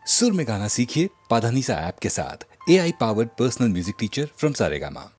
सुर में गाना सीखिए पाधानीसा ऐप के साथ। AI powered personal music teacher from Saregama.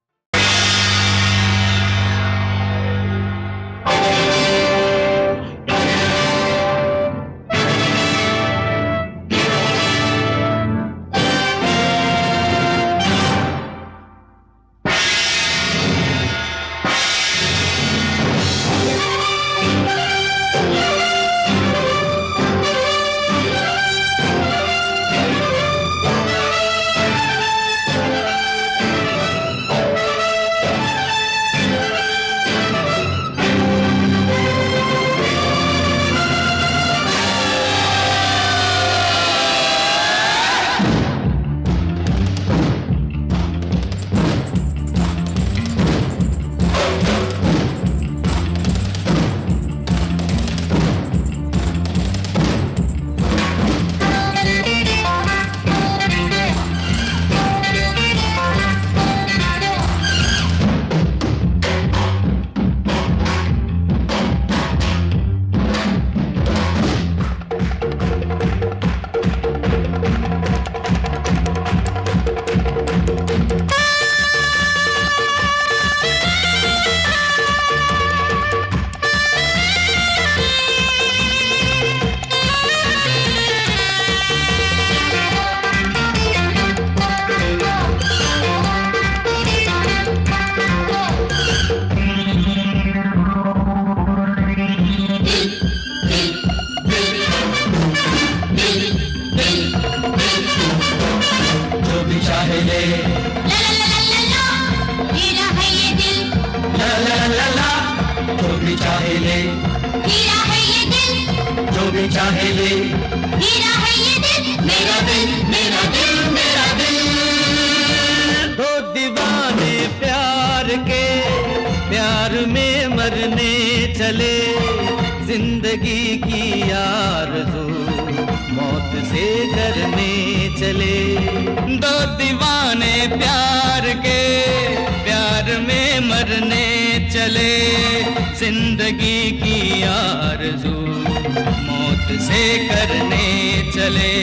जिंदगी की आरज़ू मौत से करने चले। दो दीवाने प्यार के प्यार में मरने चले। जिंदगी की आरज़ू मौत से करने चले।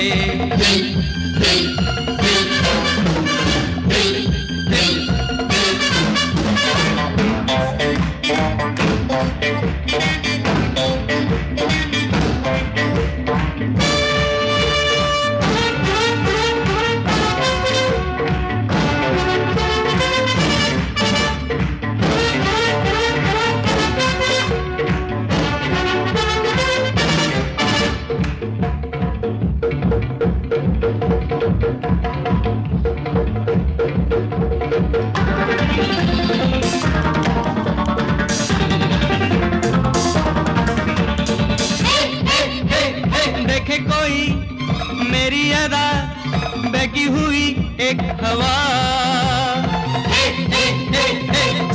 देखे कोई मेरी अदा बहकी हुई एक हवा,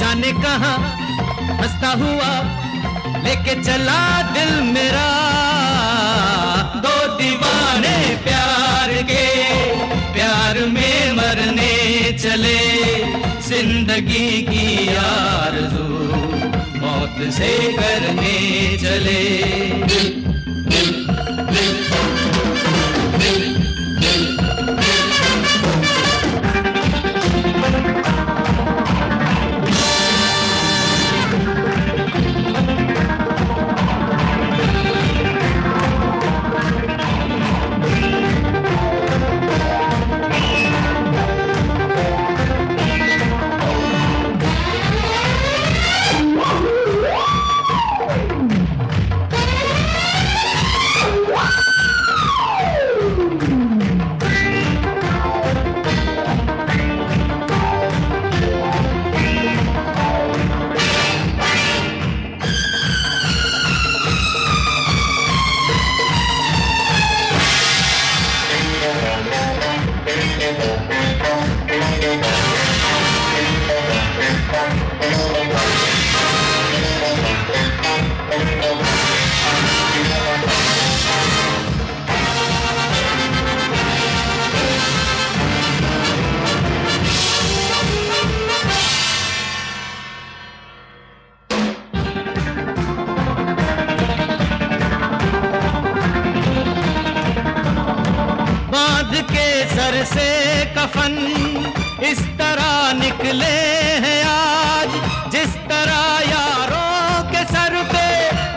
जाने कहाँ हंसता हुआ लेके चला दिल मेरा। दो दीवाने प्यार के प्यार में मरने चले। जिंदगी की आरज़ू मौत से करने चले। बांध के सर से कफन इस तरह निकले हैं आज, जिस तरह यारों के सर पे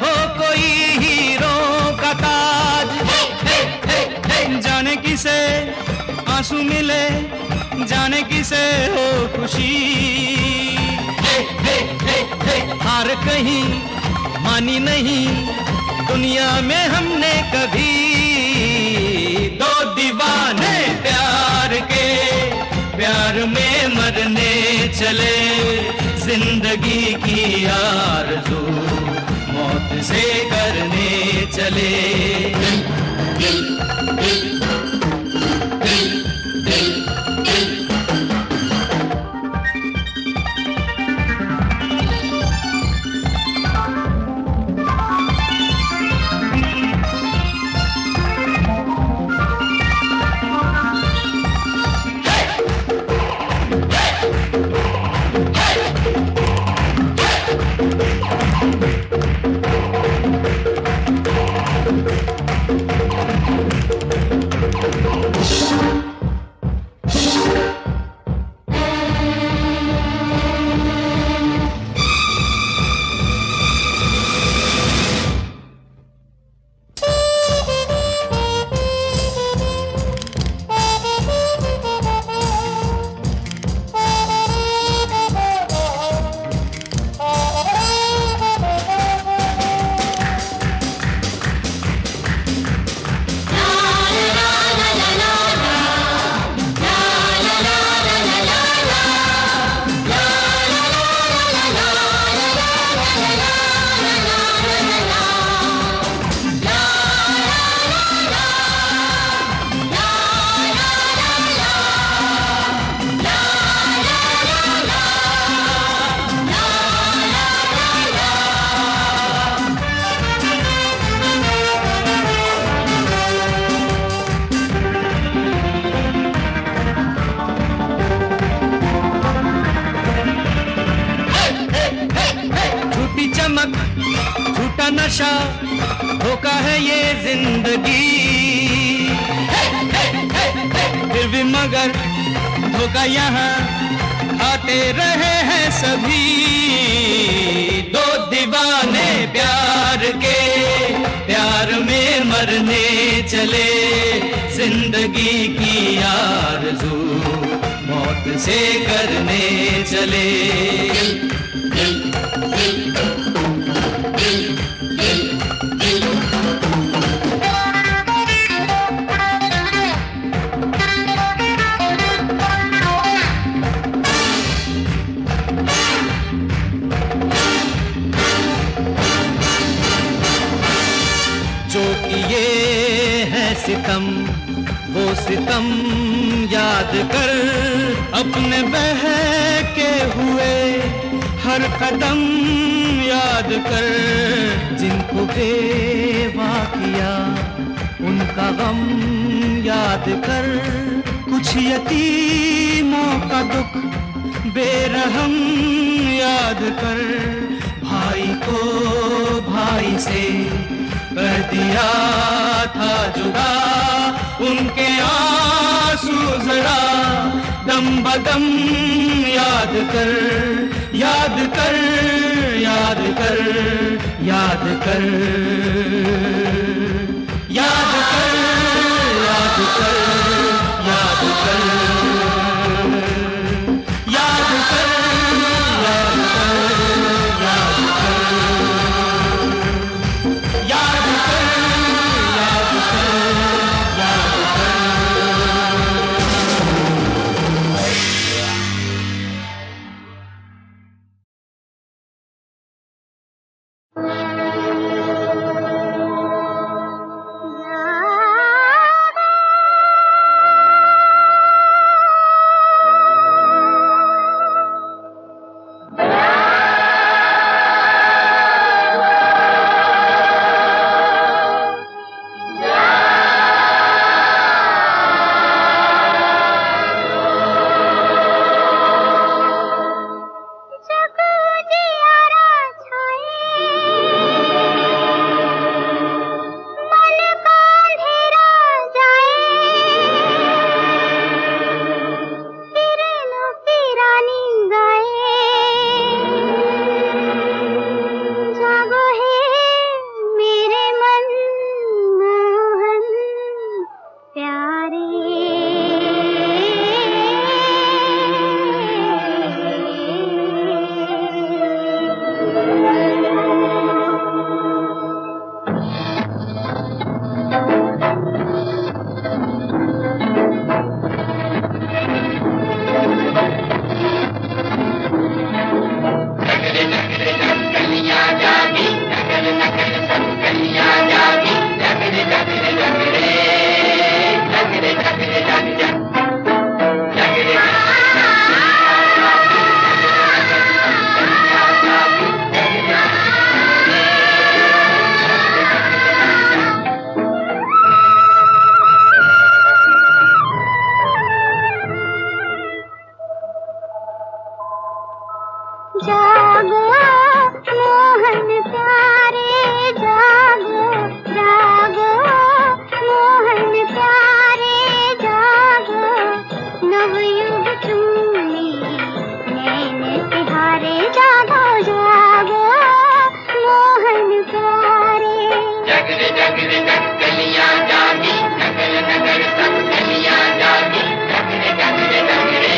हो कोई हीरों का ताज। जाने किसे आंसू मिले, जाने किसे हो खुशी, हार कहीं मानी नहीं दुनिया में हमने कभी। दो दीवाने प्यार के, प्यार में मरने चले, जिंदगी की आरज़ू मौत से करने चले। झूठा नशा धोखा है ये जिंदगी, फिर भी मगर धोखा यहाँ आते रहे हैं सभी। दो दीवाने प्यार के, प्यार में मरने चले, जिंदगी की आरज़ू मौत से करने चले। जो किए हैं सितम वो सितम याद कर, अपने बहके हुए हर कदम याद कर। जिनको बेवा किया उनका गम याद कर, कुछ यतीमों का दुख बेरहम याद कर। भाई को भाई से कर दिया था जुदा, उनके आंसू जरा दम बदम याद कर, याद कर, याद कर, याद कर, याद कर, याद कर, याद कर, याद कर, याद कर, याद कर, याद कर, याद कर, याद कर। प्यारे जागो मोहन प्यारे जागो जागो मोहन प्यारे जागो नवयुग चूमी नैन तिहारे जागो जागो मोहन प्यारे जगरे जगरे जग गलियां जागी नगर नगर सब गलियां जागी जगरे जगरे जगरे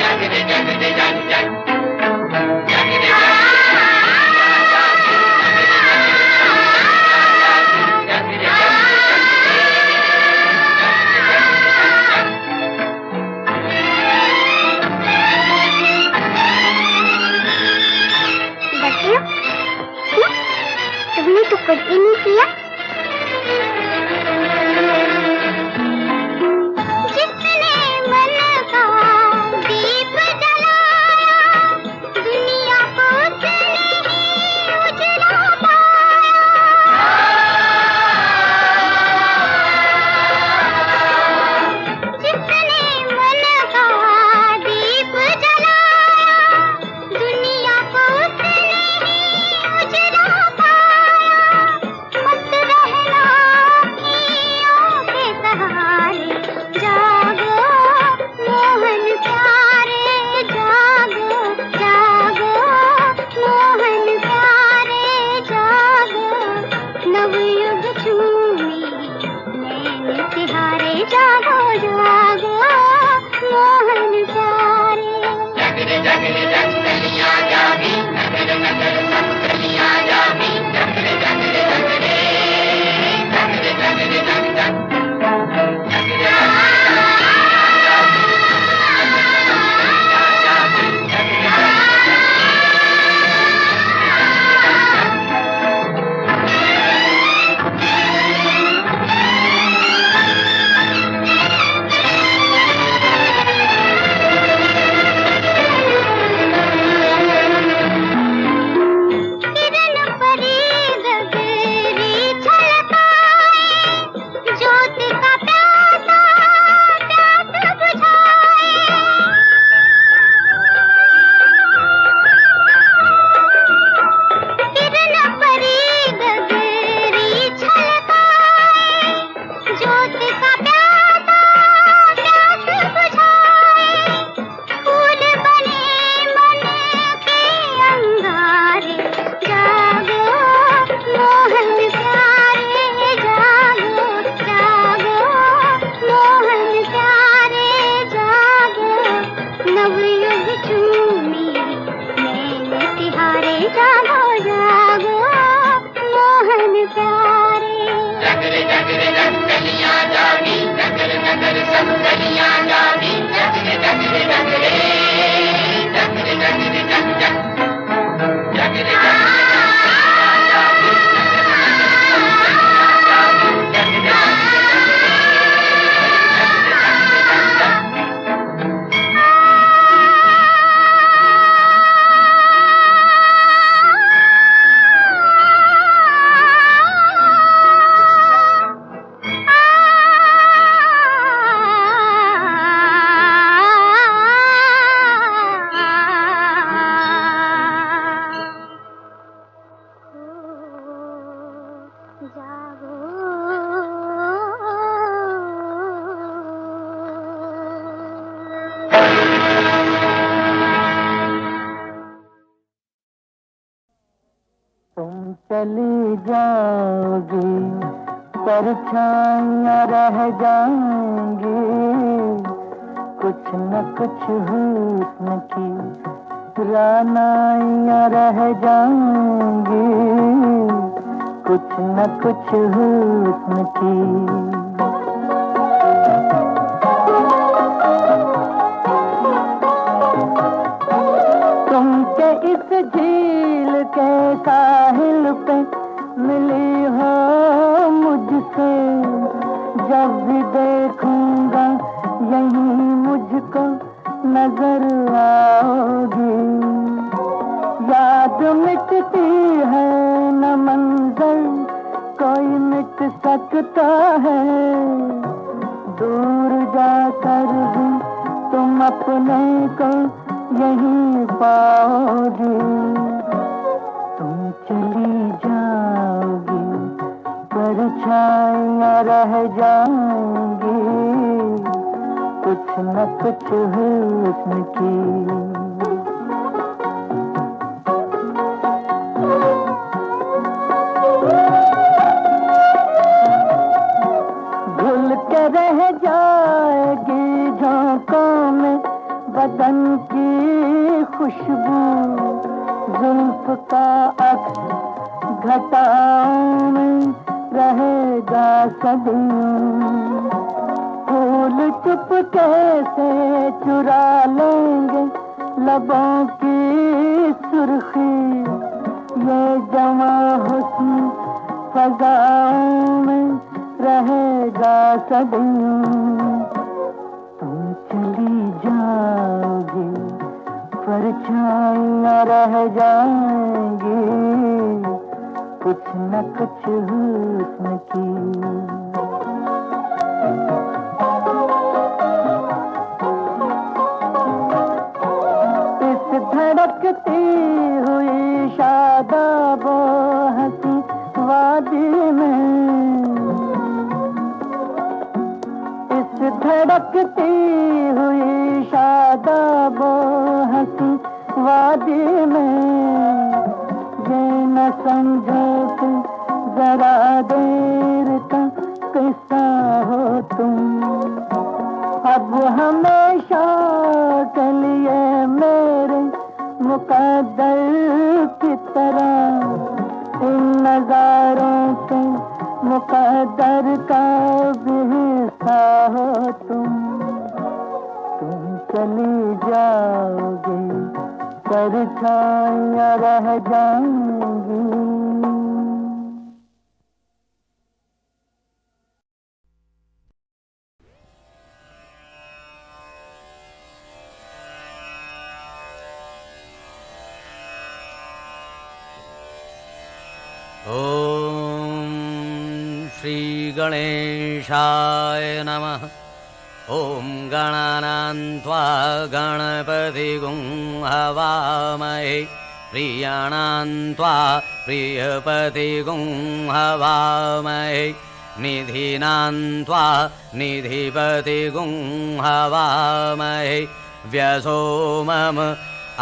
जगरे जगरे जग जग तुमने तो कुछ भी नहीं किया जिसने मन का दीप जलाया दुनिया को उसने ही उजला पाया जिसने मन का दीप जलाया दुनिया को उसने ही उजला मत रहना अखियों के सहारे जागो मोहन प्यारे जागो जागो मोहन प्यारे जागो नवयुग चूमी नैन तिहारे जागो जागो मोहन प्यारे जगरे जगरे जग गलियां जागी नगर नगर सब गलियां जागी जगरे जगरे जगरे जगरे जगरे जग जग किरण परी गगरी छलकाए ज्योत का प्यासा प्यास बुझाए किरण परी गगरी छलकाए ज्योत का प्यासा प्यास बुझाए फूल बने मन के अंगारे जागो मोहन प्यारे जागो जागो मोहन प्यारे जागो नवयुग चूमी नैन तिहारे जागो जागो मोहन प्यारे जगरे जगरे जग गलियां जागी नगर नगर सब गलियां जागी जगरे जगरे जगरे जगरे जगरे जग जग जगरे चली जाओगी परछाइयाँ रह जाएंगी, कुछ न कुछ हुस्न की रानाइयाँ रह जाएंगी, कुछ न कुछ हुस्न की। तुमके इस झील के साहिल पे मिली हो मुझसे, जब भी देखूंगा यहीं मुझको नजर आओगी। याद मिटती है न मंजर कोई मिट सकता है, दूर जाकर भी तुम अपने को यहीं पाओगी। तुम चली जाओगी, परछाइयाँ रह जाएंगी, कुछ न कुछ हुस्न की। घुल के रह जाएगी झोंकों में बदन की खुशबू, जुल्फ का अक्स घटाओं में रहेगा सदियों। फूल चुपके से चुरा लेंगे लबों की सुर्खी, ये जवां हुस्न फज़ाओं में रहेगा सदियों। तुम चली जाओगी, परछाइयाँ रह जाएंगी, कुछ न कुछ हुस्न की। इस धड़कती हुई शादाबो हंसी वादी में, इस धड़कती हुई शादाबो हंसी वादी में, ये न समझो कि जरा देर का किस्सा हो तुम। अब हमेशा के लिए मेरे मुकद्दर की तरह इन नजारों के मुकद्दर का भी हिस्सा हो तुम। तुम चली जाओगी, परछाइयाँ रह जाएंगी। ॐ श्री गणेशाय नमः। ॐ गणानां त्वा गणपतिगुं हवामहे, प्रियाणां त्वा प्रियपतिगुं हवामहे, निधीनां त्वा निधिपतिगुं हवामहे। व्यसो मम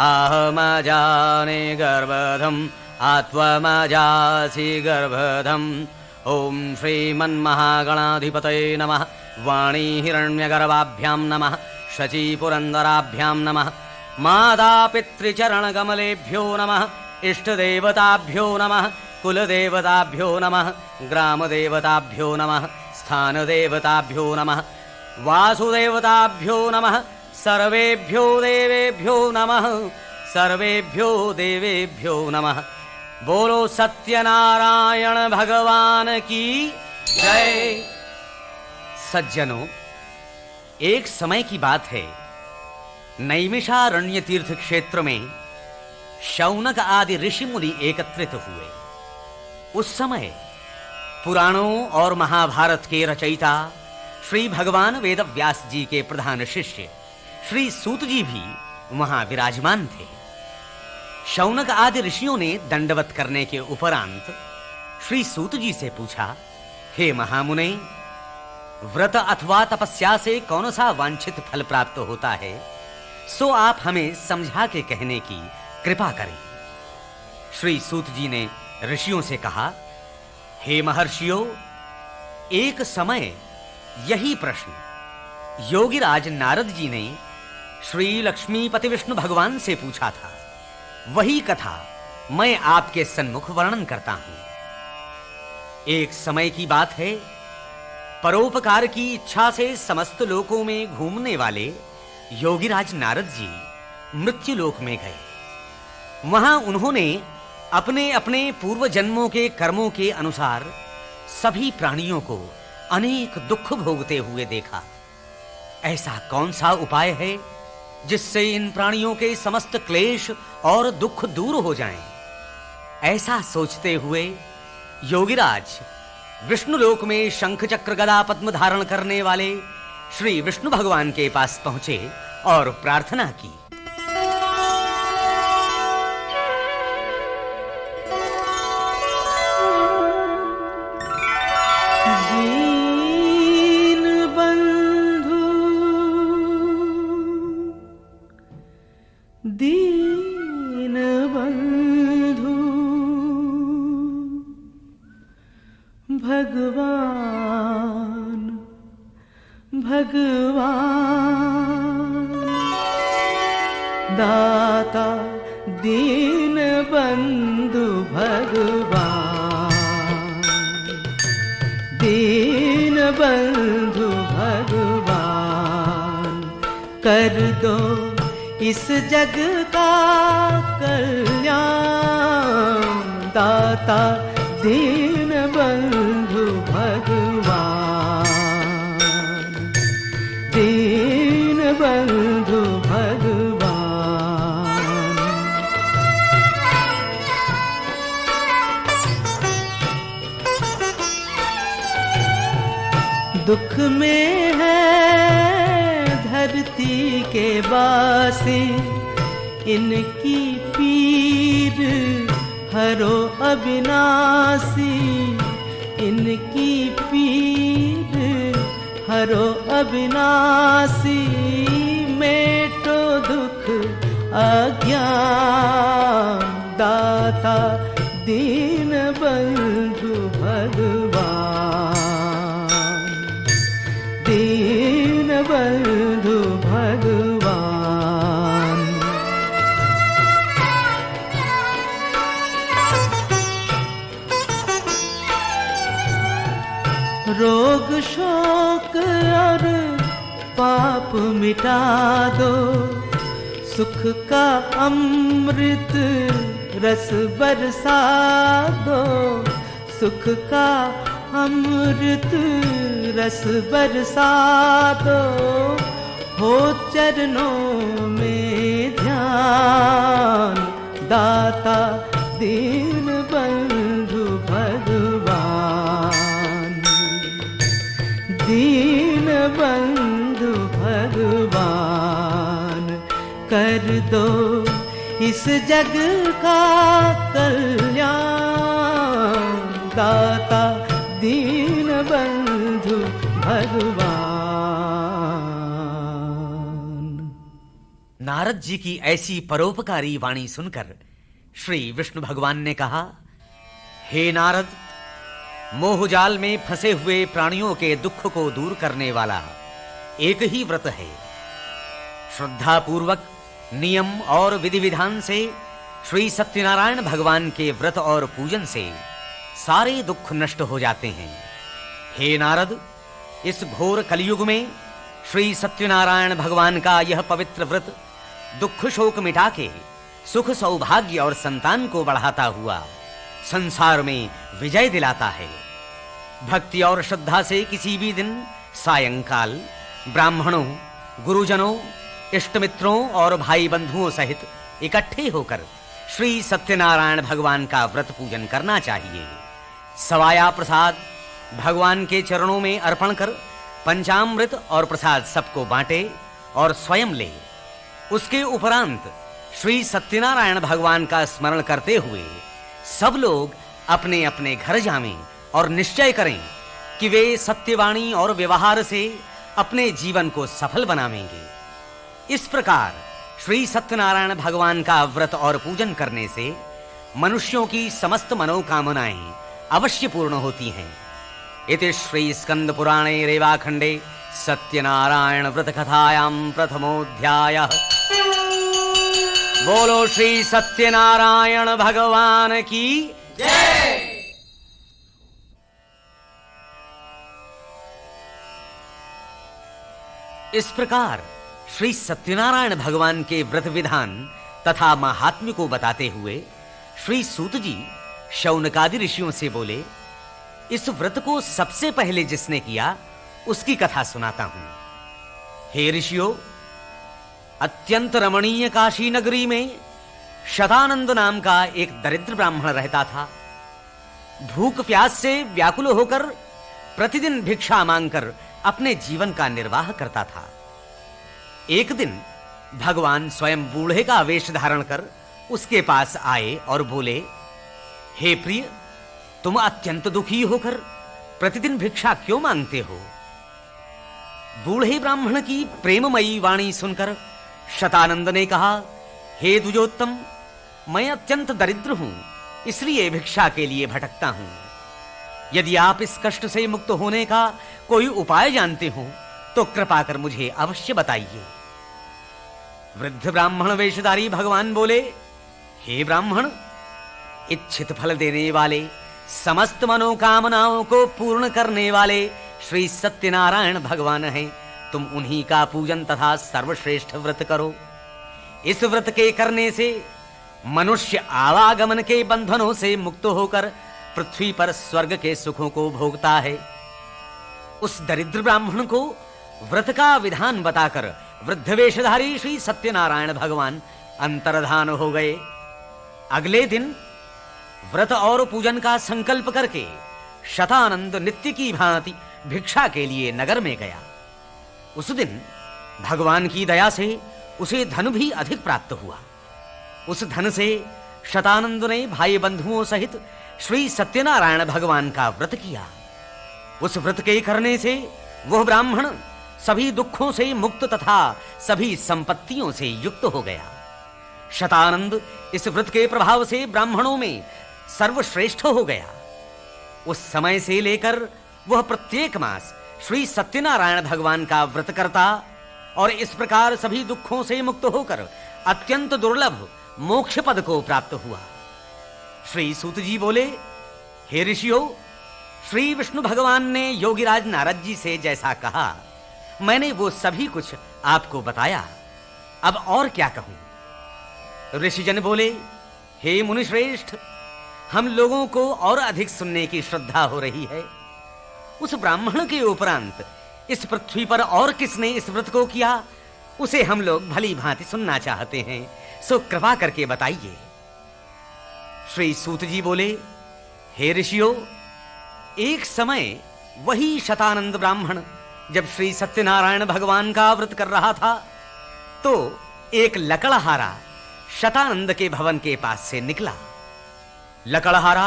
अहमजाने गर्भधम् आत्वमजासि गर्भधम्। ॐ श्रीमन्महागणाधिपतये नमः। वाणी हिरण्यगर्भाभ्यां नमः। शचीपुरन्दराभ्यां नमः। मातापितृचरणकमलेभ्यो नमः। इष्टदेवताभ्यो नमः। कुलदेवताभ्यो नमः। ग्रामदेवताभ्यो नमः। स्थानदेवताभ्यो नमः। वासुदेवताभ्यो नमः। सर्वेभ्यो देवेभ्यो नमः। सर्वेभ्यो देवेभ्यो नमः। बोलो सत्यनारायण भगवान की जय। सज्जनों, एक समय की बात है, नैमिषारण्य तीर्थ क्षेत्र में शौनक आदि ऋषि मुनि एकत्रित हुए। उस समय पुराणों और महाभारत के रचयिता श्री भगवान वेदव्यास जी के प्रधान शिष्य श्री सूत जी भी वहां विराजमान थे। शौनक आदि ऋषियों ने दंडवत करने के उपरांत श्री सूत जी से पूछा, हे महामुने, व्रत अथवा तपस्या से कौन सा वांछित फल प्राप्त होता है, सो आप हमें समझा के कहने की कृपा करें। श्री सूत जी ने ऋषियों से कहा, हे महर्षियों, एक समय यही प्रश्न योगीराज नारद जी ने श्री लक्ष्मीपति विष्णु भगवान से पूछा था। वही कथा मैं आपके सन्मुख वर्णन करता हूं। एक समय की बात है, परोपकार की इच्छा से समस्त लोकों में घूमने वाले योगीराज नारद जी मृत्यु लोक में गए। वहां उन्होंने अपने अपने पूर्व जन्मों के कर्मों के अनुसार सभी प्राणियों को अनेक दुख भोगते हुए देखा। ऐसा कौन सा उपाय है जिससे इन प्राणियों के समस्त क्लेश और दुख दूर हो जाएं? ऐसा सोचते हुए योगीराज विष्णुलोक में शंख चक्र गदा पद्म धारण करने वाले श्री विष्णु भगवान के पास पहुंचे और प्रार्थना की। दीन बंधु दीन बंधु भगवान भगवान दाता दीन बंधु भगवान दीन बंधु भगवान कर दो इस जग का कल्याण दाता दीन बंधु भगवान दीन बंधु भगवान। दुख में है धरती के वासी इनकी पीर हरो अविनाशी इनकी पीर हरो अविनाशी मेटो दुख अज्ञान दाता दीन बंधु भगवान दीन बंधु भगवान। रोग शोक और पाप मिटा दो सुख का अमृत रस बरसा दो सुख का अमृत रस बरसा दो हो चरणों में ध्यान दाता दीन बंधु भगवान दीन बंधु भगवान कर दो इस जग का कल्याण दाता दीन बंधु भगवान। नारद जी की ऐसी परोपकारी वाणी सुनकर श्री विष्णु भगवान ने कहा, हे नारद, मोहजाल में फंसे हुए प्राणियों के दुख को दूर करने वाला एक ही व्रत है। श्रद्धा पूर्वक नियम और विधि विधान से श्री सत्यनारायण भगवान के व्रत और पूजन से सारे दुख नष्ट हो जाते हैं। हे नारद, इस घोर कलयुग में श्री सत्यनारायण भगवान का यह पवित्र व्रत दुख शोक मिटा के सुख सौभाग्य और संतान को बढ़ाता हुआ संसार में विजय दिलाता है। भक्ति और श्रद्धा से किसी भी दिन सायंकाल ब्राह्मणों, गुरुजनों, इष्ट मित्रों और भाई बंधुओं सहित इकट्ठे होकर श्री सत्यनारायण भगवान का व्रत पूजन करना चाहिए। सवाया प्रसाद भगवान के चरणों में अर्पण कर पंचामृत और प्रसाद सबको बांटे और स्वयं ले। उसके उपरांत श्री सत्यनारायण भगवान का स्मरण करते हुए सब लोग अपने अपने घर जावें और निश्चय करें कि वे सत्यवाणी और व्यवहार से अपने जीवन को सफल बनावेंगे। इस प्रकार श्री सत्यनारायण भगवान का व्रत और पूजन करने से मनुष्यों की समस्त मनोकामनाएं अवश्य पूर्ण होती हैं। इति श्री स्कंद पुराणे रेवाखंडे सत्यनारायण व्रत कथायां प्रथमोऽध्यायः। बोलो श्री सत्यनारायण भगवान की जय। इस प्रकार श्री सत्यनारायण भगवान के व्रत विधान तथा महात्म्य को बताते हुए श्री सूत जी शौनकादि ऋषियों से बोले, इस व्रत को सबसे पहले जिसने किया उसकी कथा सुनाता हूं। हे ऋषियों, अत्यंत रमणीय काशी नगरी में शतानंद नाम का एक दरिद्र ब्राह्मण रहता था। भूख प्यास से व्याकुल होकर प्रतिदिन भिक्षा मांगकर अपने जीवन का निर्वाह करता था। एक दिन भगवान स्वयं बूढ़े का वेश धारण कर उसके पास आए और बोले, हे प्रिय, तुम अत्यंत दुखी होकर प्रतिदिन भिक्षा क्यों मांगते हो? बूढ़े ब्राह्मण की प्रेममयी वाणी सुनकर शतानंद ने कहा, हे द्विजोत्तम, मैं अत्यंत दरिद्र हूं, इसलिए भिक्षा के लिए भटकता हूं। यदि आप इस कष्ट से मुक्त होने का कोई उपाय जानते हो तो कृपा कर मुझे अवश्य बताइए। वृद्ध ब्राह्मण वेशधारी भगवान बोले, हे ब्राह्मण, इच्छित फल देने वाले, समस्त मनोकामनाओं को पूर्ण करने वाले श्री सत्यनारायण भगवान हैं। तुम उन्हीं का पूजन तथा सर्वश्रेष्ठ व्रत करो। इस व्रत के करने से मनुष्य आवागमन के बंधनों से मुक्त होकर पृथ्वी पर स्वर्ग के सुखों को भोगता है। उस दरिद्र ब्राह्मण को व्रत का विधान बताकर वृद्ध वेशधारी श्री सत्यनारायण भगवान अंतर्धान हो गए। अगले दिन व्रत और पूजन का संकल्प करके शतानंद नित्य की भांति भिक्षा के लिए नगर में गया। उस दिन भगवान की दया से उसे धन भी अधिक प्राप्त हुआ। उस धन से शतानंद ने भाई बंधुओं सहित श्री सत्यनारायण भगवान का व्रत किया। उस व्रत के करने से वह ब्राह्मण सभी दुखों से मुक्त तथा सभी संपत्तियों से युक्त हो गया। शतानंद इस व्रत के प्रभाव से ब्राह्मणों में सर्वश्रेष्ठ हो गया। उस समय से लेकर वह प्रत्येक मास श्री सत्यनारायण भगवान का व्रत करता और इस प्रकार सभी दुखों से मुक्त होकर अत्यंत दुर्लभ मोक्ष पद को प्राप्त हुआ। श्री सूत जी बोले, हे ऋषियों, श्री विष्णु भगवान ने योगीराज नारद जी से जैसा कहा मैंने वो सभी कुछ आपको बताया, अब और क्या कहूं? ऋषिजन बोले, हे मुनिश्रेष्ठ, हम लोगों को और अधिक सुनने की श्रद्धा हो रही है। उस ब्राह्मण के उपरांत इस पृथ्वी पर और किसने इस व्रत को किया, उसे हम लोग भली भांति सुनना चाहते हैं, सो कृपा करके बताइए। श्री सूत जी बोले, हे ऋषियों, एक समय वही शतानंद ब्राह्मण जब श्री सत्यनारायण भगवान का व्रत कर रहा था तो एक लकड़हारा शतानंद के भवन के पास से निकला। लकड़हारा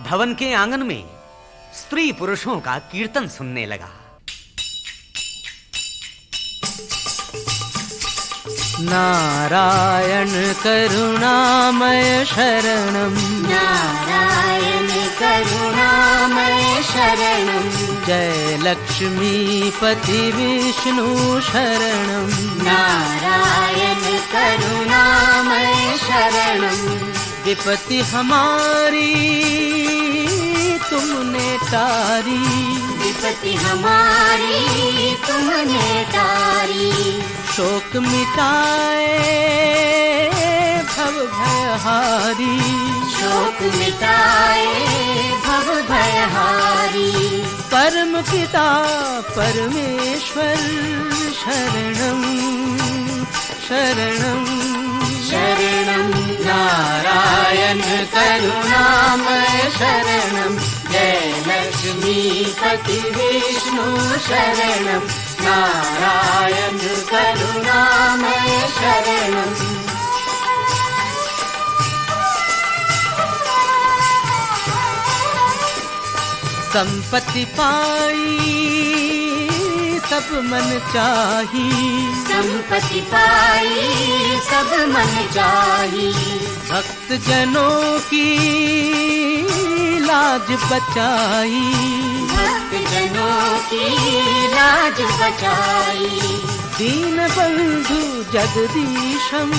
भवन के आंगन में स्त्री पुरुषों का कीर्तन सुनने लगा। नारायण करुणामय शरणं, नारायण करुणामय शरणं, जय लक्ष्मीपति विष्णु शरणं, नारायण करुणामय शरणं, विपत्ति हमारी तुमने तारी, विपत्ति हमारी तुमने तारी, शोक मिटाए भव भयहारी, शोक मिटाए भव भयहारी, परम पिता परमेश्वर शरणं शरणं शरणं, नारायण करुणामय शरणं, जय लक्ष्मीपति विष्णु शरणं, नारायण करुणामय शरणं। संपत्ति पाई सब मन चाही, संपत्ति पाई सब मन चाही, भक्त जनों की लाज बचाई, भक्त जनों की लाज बचाई। दीन बंधु जगदीशं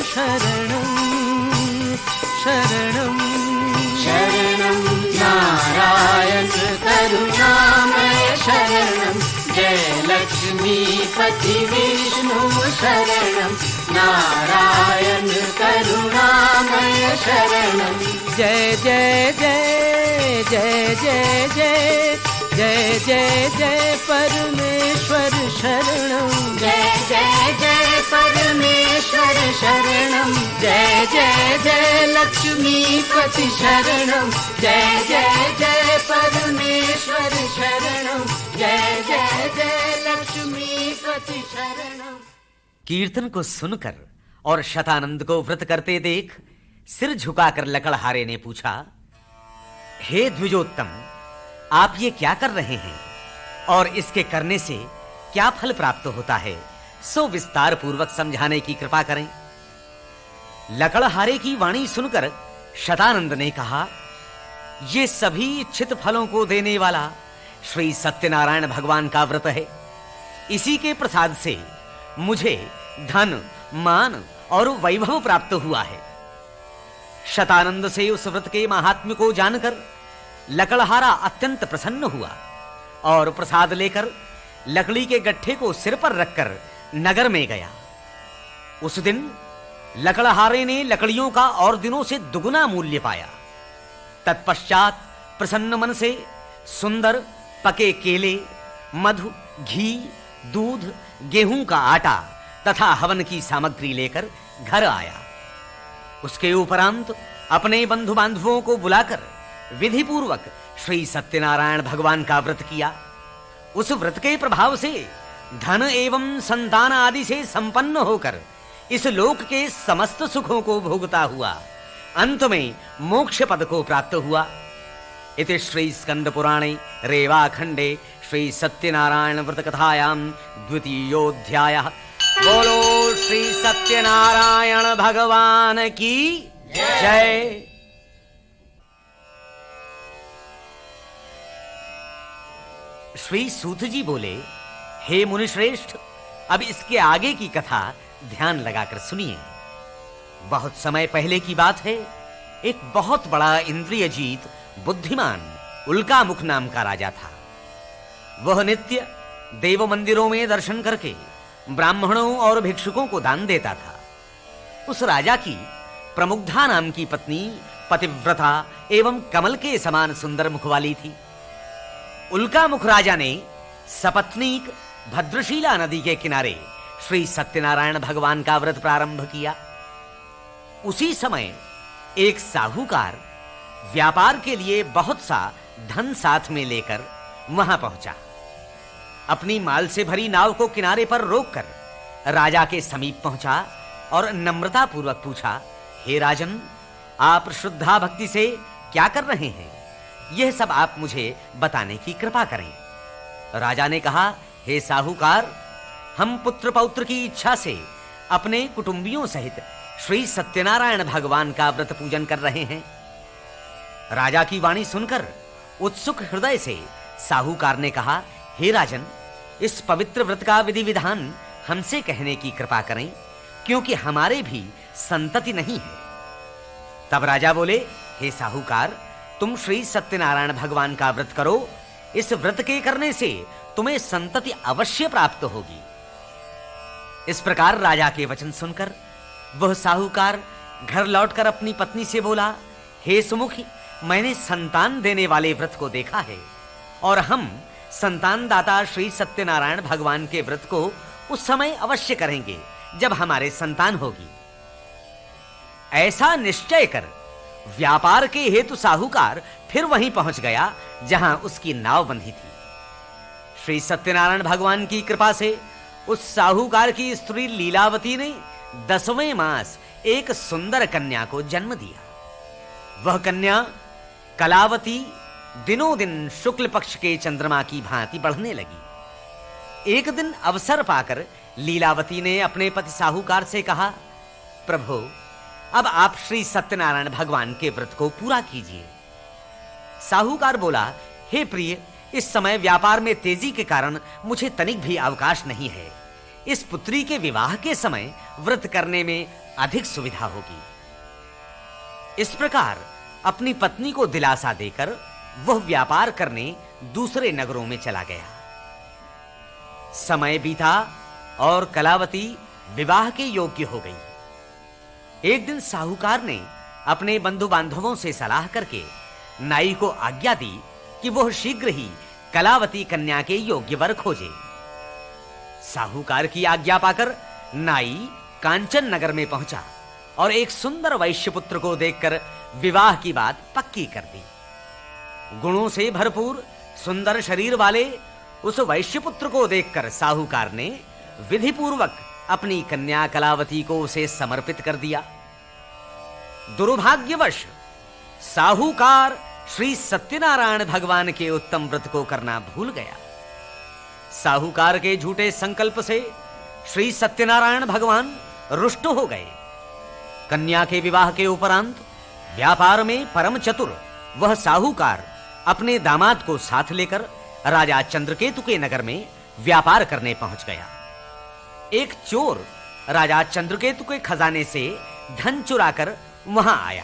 शरणं शरणं शरणं नारायण करुणामय शरणं, जय लक्ष्मीपति विष्णु शरणं नारायण करुणामय शरणं। जय जय जय जय जय जय जय जय जय परमेश्वर शरणं, जय जय जय परमेश्वर शरणं, जय जय जय लक्ष्मीपति शरणं, जय जय जय परमेश्वर शरणं, जय जय जय लक्ष्मीपति शरणं। कीर्तन को सुनकर और शतानंद को व्रत करते देख सिर झुकाकर लकड़हारे ने पूछा, हे द्विजोत्तम, आप ये क्या कर रहे हैं और इसके करने से क्या फल प्राप्त होता है, सो विस्तार पूर्वक समझाने की कृपा करें। लकड़हारे की वाणी सुनकर शतानंद ने कहा, ये सभी इच्छित फलों को देने वाला श्री सत्यनारायण भगवान का व्रत है। इसी के प्रसाद से मुझे धन, मान और वैभव प्राप्त हुआ है। शतानंद से उस व्रत के महात्म्य को जानकर लकड़हारा अत्यंत प्रसन्न हुआ और प्रसाद लेकर लकड़ी के गट्ठे को सिर पर रखकर नगर में गया। उस दिन लकड़हारे ने लकड़ियों का और दिनों से दुगुना मूल्य पाया। तत्पश्चात प्रसन्न मन से सुंदर पके केले, मधु, घी, दूध, गेहूं का आटा तथा हवन की सामग्री लेकर घर आया। उसके उपरांत अपने बंधु बांधवों को बुलाकर विधि पूर्वक श्री सत्यनारायण भगवान का व्रत किया। उस व्रत के प्रभाव से धन एवं संतान आदि से संपन्न होकर इस लोक के समस्त सुखों को भोगता हुआ अंत में मोक्ष पद को प्राप्त हुआ। इति श्री स्कंद पुराणे रेवाखंडे श्री सत्यनारायण व्रत कथायां द्वितीयोऽध्यायः। बोलो श्री सत्यनारायण भगवान की जय। श्री सूत जी बोले, हे मुनिश्रेष्ठ, अब इसके आगे की कथा ध्यान लगाकर सुनिए। बहुत समय पहले की बात है। एक बहुत बड़ा इंद्रियजीत बुद्धिमान उल्कामुख नाम का राजा था। वह नित्य देव मंदिरों में दर्शन करके ब्राह्मणों और भिक्षुकों को दान देता था। उस राजा की प्रमुग्धा नाम की पत्नी पतिव्रता एवं कमल के समान सुंदर मुख वाली थी। उल्कामुख राजा ने सपत्नीक भद्रशीला नदी के किनारे श्री सत्यनारायण भगवान का व्रत प्रारंभ किया। उसी समय एक साहूकार व्यापार के लिए बहुत सा धन साथ में लेकर वहां पहुंचा। अपनी माल से भरी नाव को किनारे पर रोककर राजा के समीप पहुंचा और नम्रता पूर्वक पूछा, हे राजन, आप श्रद्धा भक्ति से क्या कर रहे हैं? यह सब आप मुझे बताने की कृपा करें। राजा ने कहा, हे साहूकार, हम पुत्र पौत्र की इच्छा से अपने कुटुंबियों सहित श्री सत्यनारायण भगवान का व्रत पूजन कर रहे हैं। राजा की वाणी सुनकर उत्सुक हृदय से साहूकार ने कहा, हे राजन, इस पवित्र व्रत का विधि विधान हमसे कहने की कृपा करें, क्योंकि हमारे भी संतति नहीं है। तब राजा बोले, हे साहूकार, तुम श्री सत्यनारायण भगवान का व्रत करो। इस व्रत के करने से तुम्हें संतति अवश्य प्राप्त होगी। इस प्रकार राजा के वचन सुनकर वह साहूकार घर लौटकर अपनी पत्नी से बोला, हे सुमुखी, मैंने संतान देने वाले व्रत को देखा है और हम संतान दाता श्री सत्यनारायण भगवान के व्रत को उस समय अवश्य करेंगे जब हमारे संतान होगी। ऐसा निश्चय कर व्यापार के हेतु साहूकार फिर वहीं पहुंच गया जहां उसकी नाव बंधी थी। श्री सत्यनारायण भगवान की कृपा से उस साहूकार की स्त्री लीलावती ने 10वें मास एक सुंदर कन्या को जन्म दिया। वह कन्या कलावती दिनों दिन शुक्ल पक्ष के चंद्रमा की भांति बढ़ने लगी। एक दिन अवसर पाकर लीलावती ने अपने पति साहूकार से कहा, प्रभु, अब आप श्री सत्यनारायण भगवान के व्रत को पूरा कीजिए। साहूकार बोला, हे प्रिय, इस समय व्यापार में तेजी के कारण मुझे तनिक भी अवकाश नहीं है। इस पुत्री के विवाह के समय व्रत करने में अधिक सुविधा होगी। इस प्रकार अपनी पत्नी को दिलासा देकर वह व्यापार करने दूसरे नगरों में चला गया। समय बीता और कलावती विवाह के योग्य हो गई। एक दिन साहूकार ने अपने बंधु बांधवों से सलाह करके नाई को आज्ञा दी कि वह शीघ्र ही कलावती कन्या के योग्य वर खोजे। साहूकार की आज्ञा पाकर नाई कांचन नगर में पहुंचा और एक सुंदर वैश्य पुत्र को देखकर विवाह की बात पक्की कर दी। गुणों से भरपूर सुंदर शरीर वाले उस वैश्य पुत्र को देखकर साहूकार ने विधि पूर्वक अपनी कन्या कलावती को उसे समर्पित कर दिया। दुर्भाग्यवश साहूकार श्री सत्यनारायण भगवान के उत्तम व्रत को करना भूल गया। साहूकार के झूठे संकल्प से श्री सत्यनारायण भगवान रुष्ट हो गए। कन्या के विवाह के उपरांत व्यापार में परम चतुर वह साहूकार अपने दामाद को साथ लेकर राजा चंद्रकेतु के नगर में व्यापार करने पहुंच गया। एक चोर राजा चंद्रकेतु के खजाने से धन चुराकर वहां आया।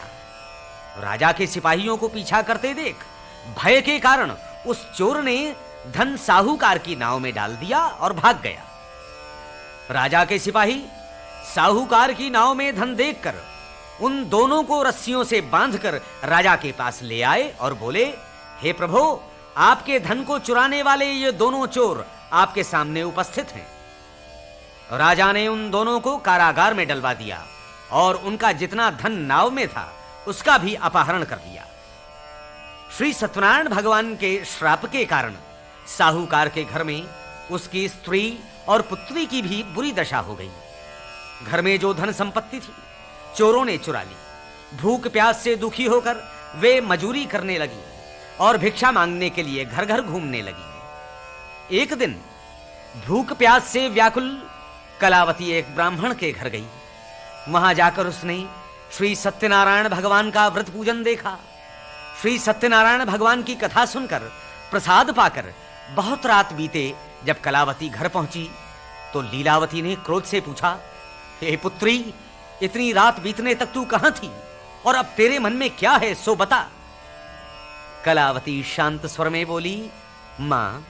राजा के सिपाहियों को पीछा करते देख भय के कारण उस चोर ने धन साहूकार की नाव में डाल दिया और भाग गया। राजा के सिपाही साहूकार की नाव में धन देखकर उन दोनों को रस्सियों से बांधकर राजा के पास ले आए और बोले, हे प्रभु, आपके धन को चुराने वाले ये दोनों चोर आपके सामने उपस्थित हैं। राजा ने उन दोनों को कारागार में डलवा दिया और उनका जितना धन नाव में था उसका भी अपहरण कर दिया। श्री सत्यनारायण भगवान के श्राप के कारण साहूकार के घर में उसकी स्त्री और पुत्री की भी बुरी दशा हो गई। घर में जो धन संपत्ति थी चोरों ने चुरा ली। भूख प्यास से दुखी होकर वे मजूरी करने लगी और भिक्षा मांगने के लिए घर घर घूमने लगी। एक दिन भूख प्यास से व्याकुल कलावती एक ब्राह्मण के घर गई। वहां जाकर उसने श्री सत्यनारायण भगवान का व्रत पूजन देखा। श्री सत्यनारायण भगवान की कथा सुनकर प्रसाद पाकर बहुत रात बीते जब कलावती घर पहुंची तो लीलावती ने क्रोध से पूछा, हे पुत्री, इतनी रात बीतने तक तू कहां थी और अब तेरे मन में क्या है सो बता। कलावती शांत स्वर में बोली, मां,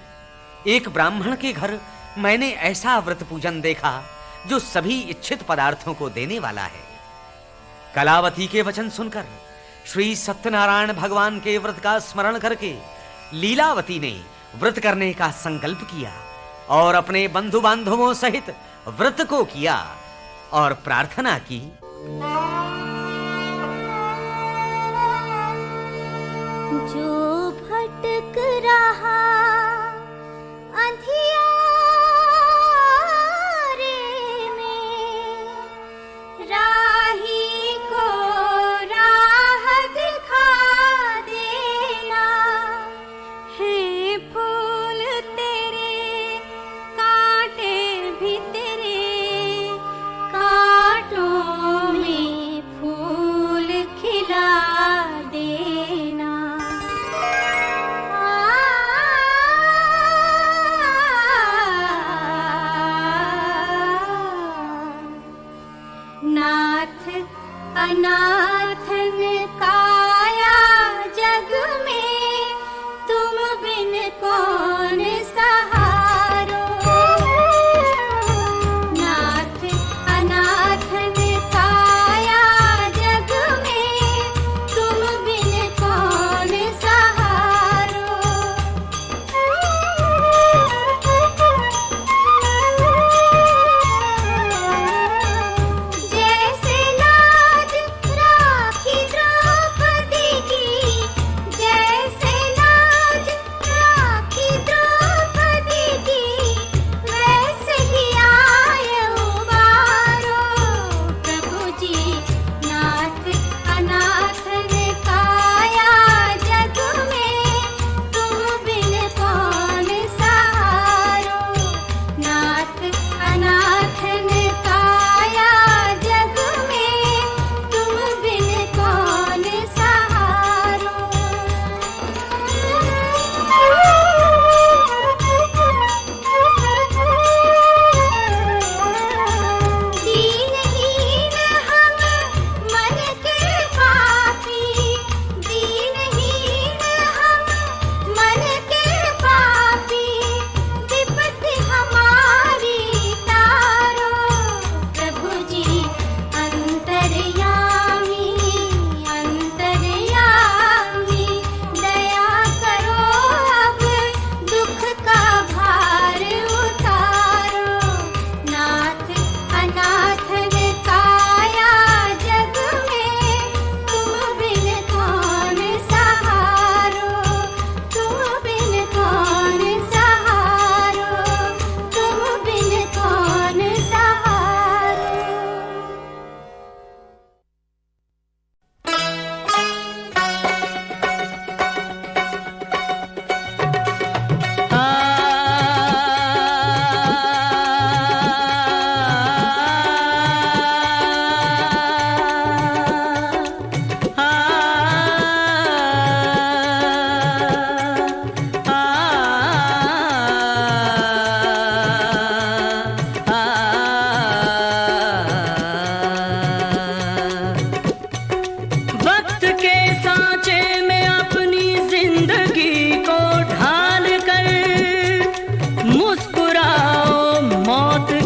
एक ब्राह्मण के घर मैंने ऐसा व्रत पूजन देखा जो सभी इच्छित पदार्थों को देने वाला है। कलावती के वचन सुनकर श्री सत्यनारायण भगवान के व्रत का स्मरण करके लीलावती ने व्रत करने का संकल्प किया और अपने बंधु बांधवों सहित व्रत को किया और प्रार्थना की, जो भटक रहा अंधियारे में, राही को राह दिखा देना। है फूल तेरे कांटे भी तेरे, कांटों में फूल खिला देना। नाथ अनाथन काया जग में, तुम बिन कौन सहारो। नाथ अनाथन काया जग में, तुम बिन कौन सहारो। जैसे लाज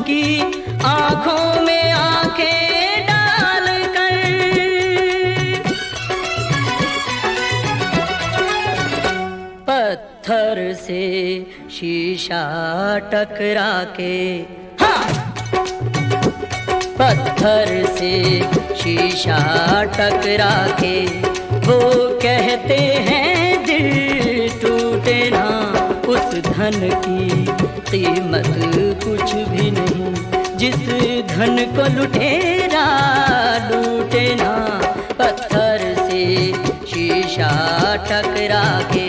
की आंखों में आंखें डाल कर। पत्थर से शीशा टकरा के, हाँ! पत्थर से शीशा टकरा के वो कहते हैं दिल टूटे ना। उस धन की कीमत कुछ भी नहीं जिस धन को लुटेरा लूटे ना। पत्थर से शीशा टकरा के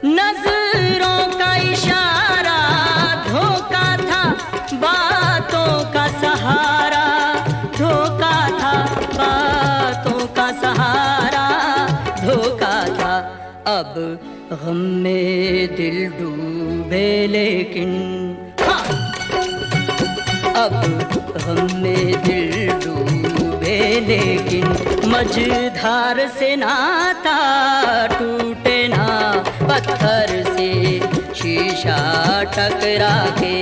नजरों का इशारा धोखा था, बातों का सहारा धोखा था, बातों का सहारा धोखा था। अब गम में दिल डूबे लेकिन, हाँ! अब गम में दिल डूबे लेकिन मझधार से नाता टूटे ना। पत्थर से शीशा टकरा के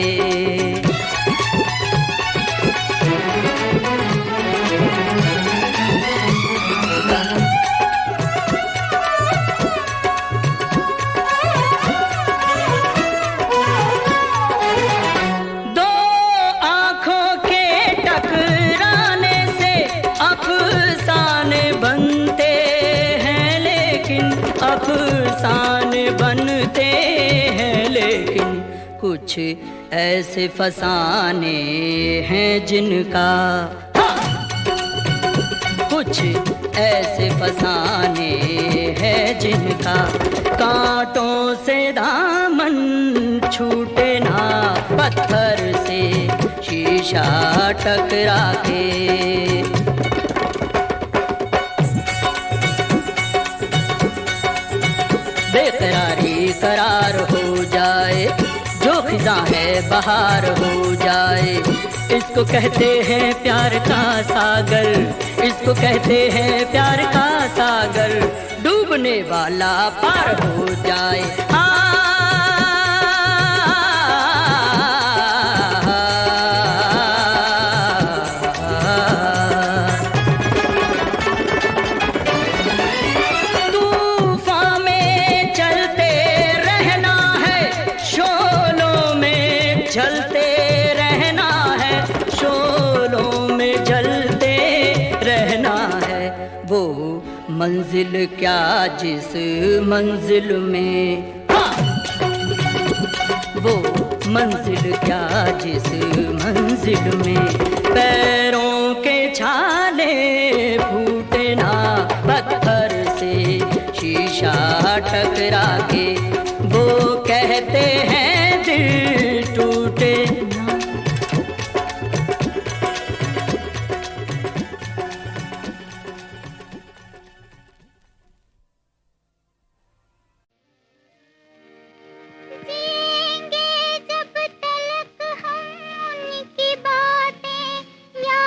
दो आंखों के टकराने से अफसाने बनते हैं, लेकिन अफसाने बनते हैं, लेकिन कुछ ऐसे फसाने हैं जिनका, हाँ! कुछ ऐसे फसाने हैं जिनका कांटों से दामन छूटे ना। पत्थर से शीशा टकरा के बेकरारी करार हो जाए, जो खिज़ां है बहार हो जाए। इसको कहते हैं प्यार का सागर, इसको कहते हैं प्यार का सागर। डूबने वाला पार हो जाए। तूफान में चलते रहना है, शोलों में जलते रहना है, शोलों में जलते रहना है। वो मंजिल क्या जिस मंजिल में, हाँ! वो मंजिल क्या जिस मंजिल में पैरों के छाले फूटे ना। पत्थर से शीशा टकरा के वो कहते हैं दिल टूटे ना। जिएंगे जब तलक हम उनकी बातें याद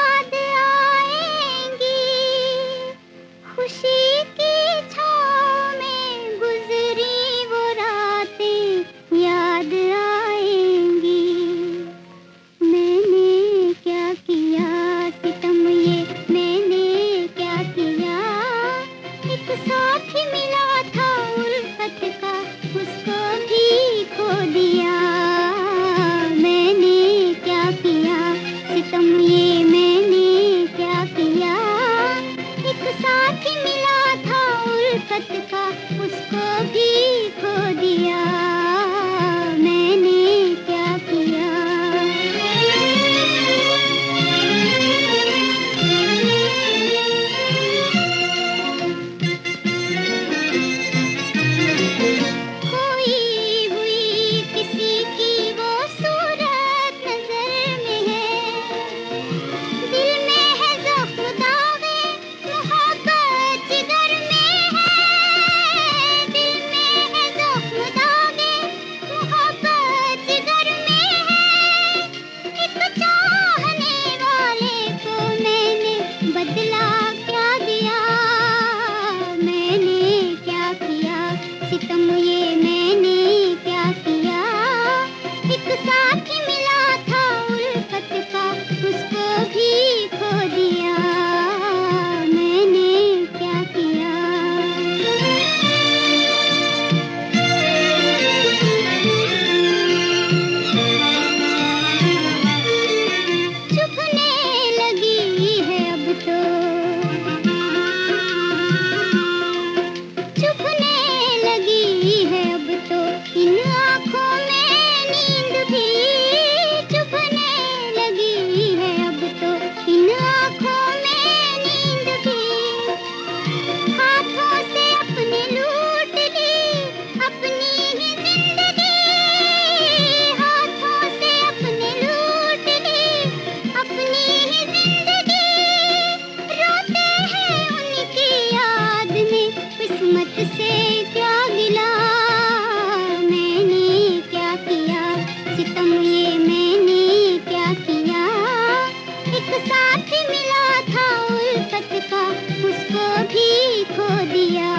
साथ मिला था उल्फत का, उसको भी खो दिया।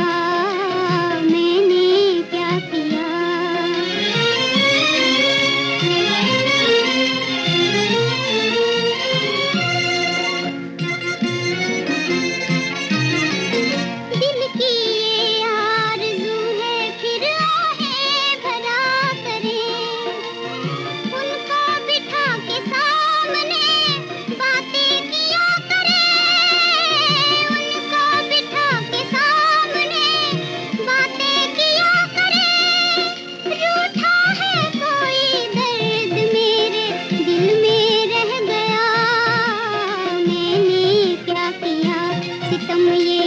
मैंने क्या किया? दिल की ये आरज़ू है फिर आहें भरा करें, उनको बिठा के सामने बातें किया करें, उनको बिठा के सामने बातें किया करें। रूठा है कोई दर्द मेरे दिल में रह गया। मैंने क्या किया? सितम ये